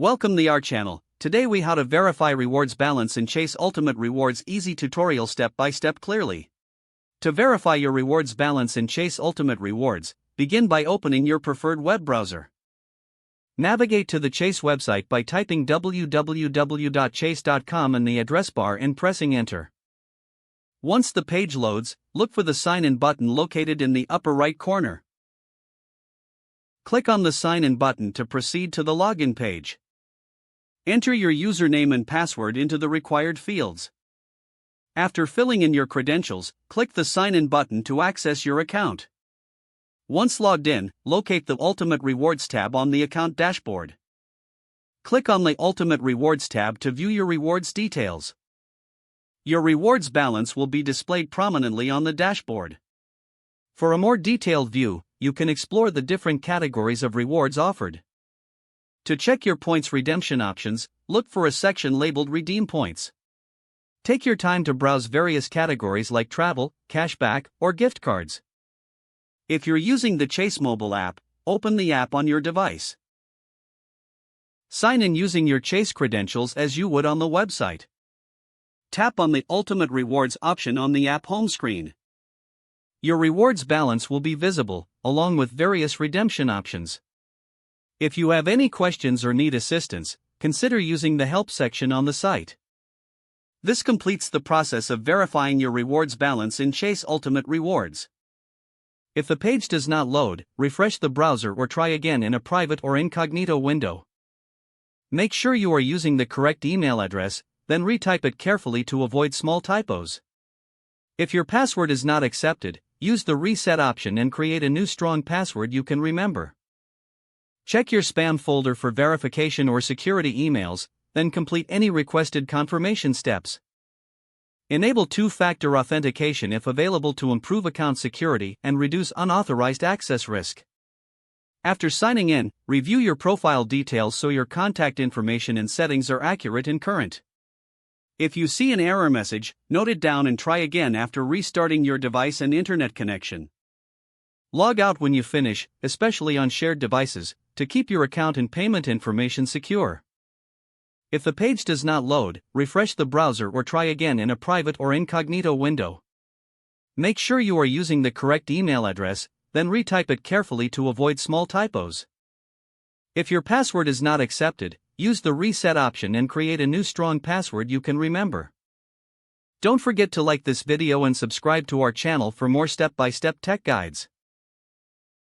Welcome to our channel. Today we how to verify rewards balance in Chase Ultimate Rewards easy tutorial step by step clearly. To verify your rewards balance in Chase Ultimate Rewards, begin by opening your preferred web browser. Navigate to the Chase website by typing www.chase.com in the address bar and pressing enter. Once the page loads, look for the sign in button located in the upper right corner. Click on the sign in button to proceed to the login page. Enter your username and password into the required fields. After filling in your credentials, click the sign in button to access your account. Once logged in, locate the Ultimate Rewards tab on the account dashboard. Click on the Ultimate Rewards tab to view your rewards details. Your rewards balance will be displayed prominently on the dashboard. For a more detailed view, you can explore the different categories of rewards offered. To check your points redemption options, look for a section labeled Redeem Points. Take your time to browse various categories like travel, cashback, or gift cards. If you're using the Chase mobile app, open the app on your device. Sign in using your Chase credentials as you would on the website. Tap on the Ultimate Rewards option on the app home screen. Your rewards balance will be visible, along with various redemption options. If you have any questions or need assistance, consider using the help section on the site. This completes the process of verifying your rewards balance in Chase Ultimate Rewards. If the page does not load, refresh the browser or try again in a private or incognito window. Make sure you are using the correct email address, then retype it carefully to avoid small typos. If your password is not accepted, use the reset option and create a new strong password you can remember. Check your spam folder for verification or security emails, then complete any requested confirmation steps. Enable two-factor authentication if available to improve account security and reduce unauthorized access risk. After signing in, review your profile details so your contact information and settings are accurate and current. If you see an error message, note it down and try again after restarting your device and internet connection. Log out when you finish, especially on shared devices, to keep your account and payment information secure. If the page does not load, refresh the browser or try again in a private or incognito window. Make sure you are using the correct email address, then retype it carefully to avoid small typos. If your password is not accepted, use the reset option and create a new strong password you can remember. Don't forget to like this video and subscribe to our channel for more step-by-step tech guides.